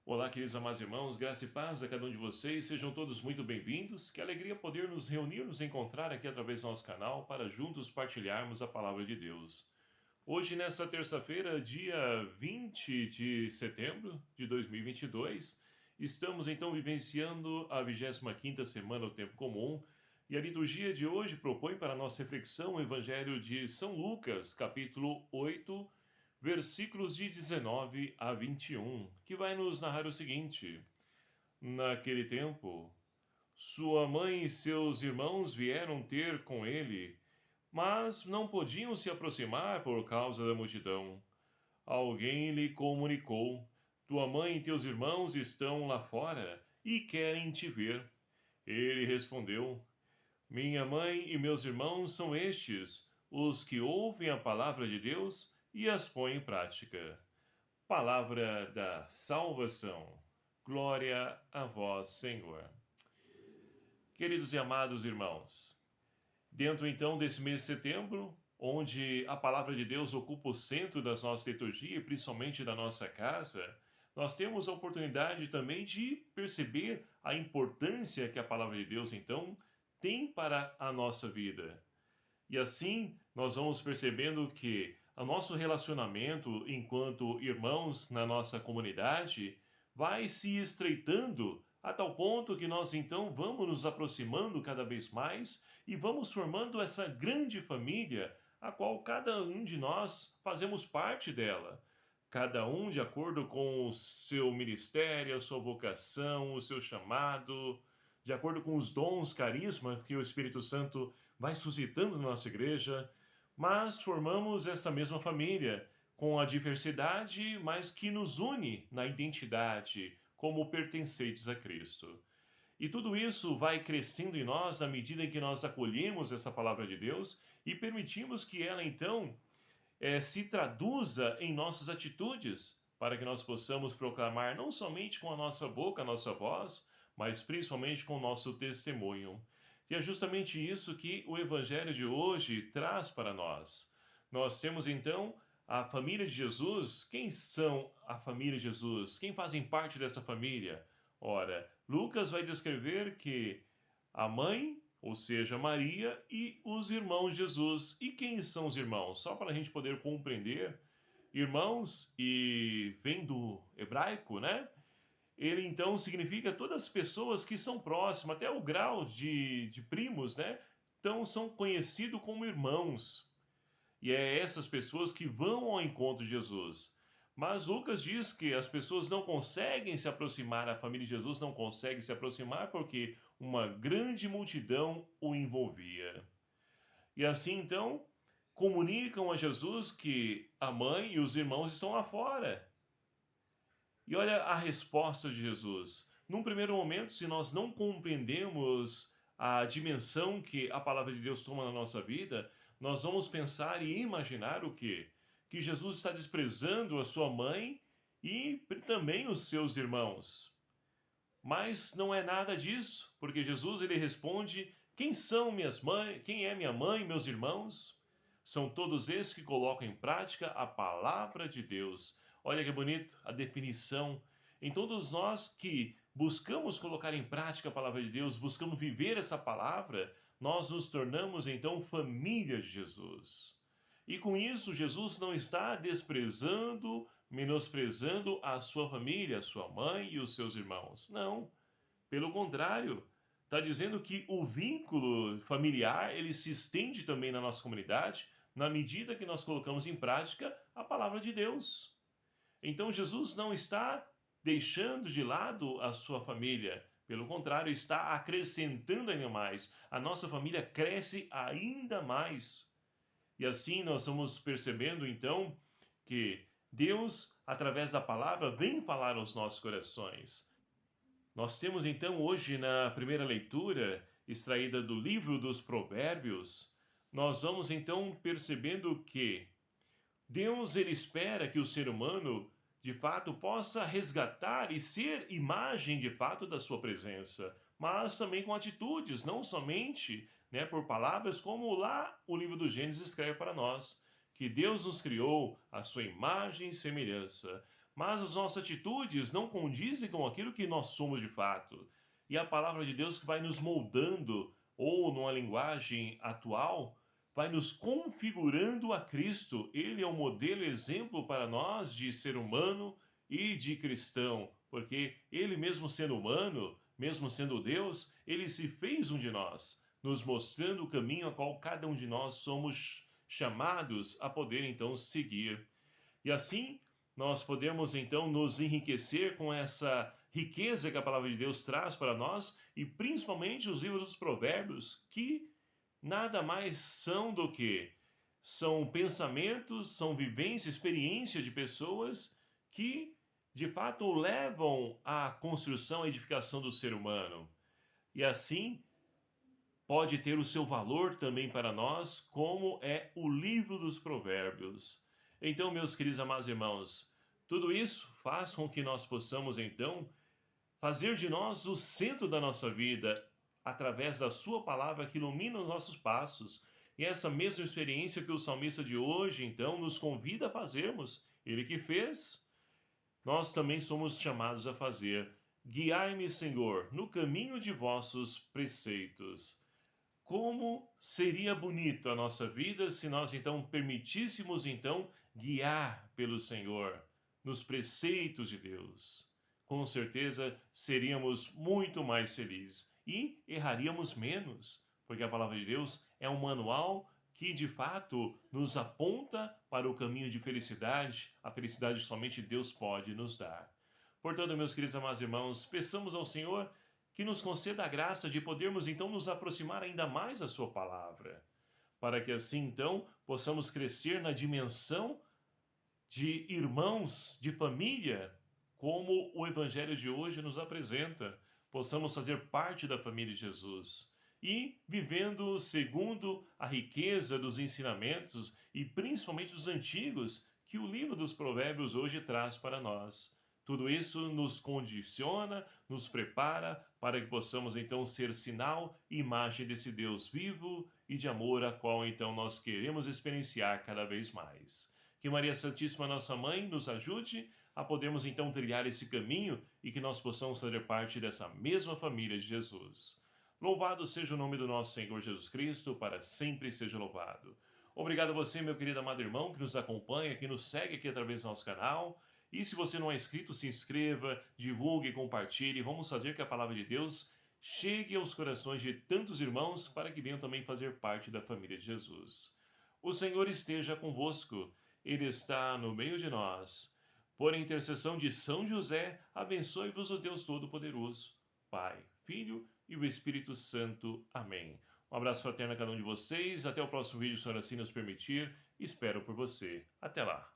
Olá, queridos amados irmãos, graça e paz a cada um de vocês, sejam todos muito bem-vindos. Que alegria poder nos reunir, nos encontrar aqui através do nosso canal para juntos partilharmos a palavra de Deus. Hoje, nessa terça-feira, dia 20 de setembro de 2022, estamos então vivenciando a 25ª semana do Tempo Comum e a liturgia de hoje propõe para nossa reflexão o Evangelho de São Lucas, capítulo 8, versículos de 19 a 21, que vai nos narrar o seguinte: Naquele tempo, sua mãe e seus irmãos vieram ter com ele, mas não podiam se aproximar por causa da multidão. Alguém lhe comunicou: Tua mãe e teus irmãos estão lá fora e querem te ver. Ele respondeu: Minha mãe e meus irmãos são estes, os que ouvem a palavra de Deus e as põem em prática. Palavra da salvação. Glória a vós, Senhor. Queridos e amados irmãos, dentro então desse mês de setembro, onde a palavra de Deus ocupa o centro das nossas liturgias, principalmente da nossa casa, nós temos a oportunidade também de perceber a importância que a palavra de Deus então tem para a nossa vida. E assim nós vamos percebendo que o nosso relacionamento enquanto irmãos na nossa comunidade vai se estreitando a tal ponto que nós então vamos nos aproximando cada vez mais e vamos formando essa grande família, a qual cada um de nós fazemos parte dela. Cada um de acordo com o seu ministério, a sua vocação, o seu chamado, de acordo com os dons, carismas que o Espírito Santo vai suscitando na nossa igreja, mas formamos essa mesma família, com a diversidade, mas que nos une na identidade, como pertencentes a Cristo. E tudo isso vai crescendo em nós na medida em que nós acolhemos essa palavra de Deus e permitimos que ela, então, se traduza em nossas atitudes, para que nós possamos proclamar não somente com a nossa boca, a nossa voz, mas principalmente com o nosso testemunho. E é justamente isso que o Evangelho de hoje traz para nós. Nós temos então a família de Jesus. Quem são a família de Jesus? Quem fazem parte dessa família? Ora, Lucas vai descrever que a mãe, ou seja, Maria, e os irmãos de Jesus. E quem são os irmãos? Só para a gente poder compreender, irmãos, e vem do hebraico, né? Ele então significa todas as pessoas que são próximas, até o grau de primos, né? Então são conhecidos como irmãos. E é essas pessoas que vão ao encontro de Jesus. Mas Lucas diz que as pessoas não conseguem se aproximar, a família de Jesus não consegue se aproximar porque uma grande multidão o envolvia. E assim então comunicam a Jesus que a mãe e os irmãos estão lá fora. E olha a resposta de Jesus. Num primeiro momento, se nós não compreendemos a dimensão que a palavra de Deus toma na nossa vida, nós vamos pensar e imaginar o quê? Que Jesus está desprezando a sua mãe e também os seus irmãos. Mas não é nada disso, porque Jesus ele responde: Quem são minhas mães? Quem é minha mãe, meus irmãos? São todos esses que colocam em prática a palavra de Deus. Olha que bonito a definição. Em todos nós que buscamos colocar em prática a palavra de Deus, buscamos viver essa palavra, nós nos tornamos então família de Jesus. E com isso, Jesus não está desprezando, menosprezando a sua família, a sua mãe e os seus irmãos. Não. Pelo contrário, está dizendo que o vínculo familiar ele se estende também na nossa comunidade na medida que nós colocamos em prática a palavra de Deus. Então Jesus não está deixando de lado a sua família. Pelo contrário, está acrescentando ainda mais. A nossa família cresce ainda mais. E assim nós vamos percebendo então que Deus, através da palavra, vem falar aos nossos corações. Nós temos então hoje na primeira leitura, extraída do livro dos Provérbios, nós vamos então percebendo que Deus ele espera que o ser humano de fato possa resgatar e ser imagem de fato da sua presença, mas também com atitudes, não somente, né, por palavras, como lá o livro do Gênesis escreve para nós, que Deus nos criou a sua imagem e semelhança. mas as nossas atitudes não condizem com aquilo que nós somos de fato. E a palavra de Deus que vai nos moldando, ou numa linguagem atual, vai nos configurando a Cristo. Ele é o modelo exemplo para nós de ser humano e de cristão, porque ele mesmo sendo humano, mesmo sendo Deus, ele se fez um de nós, nos mostrando o caminho a qual cada um de nós somos chamados a poder então seguir. E assim nós podemos então nos enriquecer com essa riqueza que a palavra de Deus traz para nós e principalmente os livros dos Provérbios, que nada mais são do que são pensamentos, são vivências, experiência de pessoas que de fato levam à construção, à edificação do ser humano. E assim pode ter o seu valor também para nós, como é o livro dos Provérbios. Então, meus queridos amados irmãos, tudo isso faz com que nós possamos então fazer de nós o centro da nossa vida, através da sua palavra que ilumina os nossos passos. E essa mesma experiência que o salmista de hoje, então, nos convida a fazermos, ele que fez, nós também somos chamados a fazer. Guiai-me, Senhor, no caminho de vossos preceitos. Como seria bonito a nossa vida se nós então permitíssemos então guiar pelo Senhor nos preceitos de Deus. Com certeza seríamos muito mais felizes e erraríamos menos, porque a palavra de Deus é um manual que de fato nos aponta para o caminho de felicidade, a felicidade que somente Deus pode nos dar. Portanto, meus queridos amados irmãos, peçamos ao Senhor que nos conceda a graça de podermos então nos aproximar ainda mais da sua palavra, para que assim então possamos crescer na dimensão de irmãos, de família, como o evangelho de hoje nos apresenta, possamos fazer parte da família de Jesus e vivendo segundo a riqueza dos ensinamentos e principalmente dos antigos que o livro dos Provérbios hoje traz para nós. Tudo isso nos condiciona, nos prepara para que possamos então ser sinal e imagem desse Deus vivo e de amor a qual então nós queremos experienciar cada vez mais. Que Maria Santíssima, nossa mãe, nos ajude a podermos então trilhar esse caminho e que nós possamos fazer parte dessa mesma família de Jesus. Louvado seja o nome do nosso Senhor Jesus Cristo, para sempre seja louvado. Obrigado a você, meu querido amado irmão, que nos acompanha, que nos segue aqui através do nosso canal. E se você não é inscrito, se inscreva, divulgue, compartilhe. Vamos fazer que a palavra de Deus chegue aos corações de tantos irmãos para que venham também fazer parte da família de Jesus. O Senhor esteja convosco. Ele está no meio de nós. Por intercessão de São José, abençoe-vos o Deus Todo-Poderoso, Pai, Filho e o Espírito Santo. Amém. Um abraço fraterno a cada um de vocês. Até o próximo vídeo, se assim nos permitir. Espero por você. Até lá.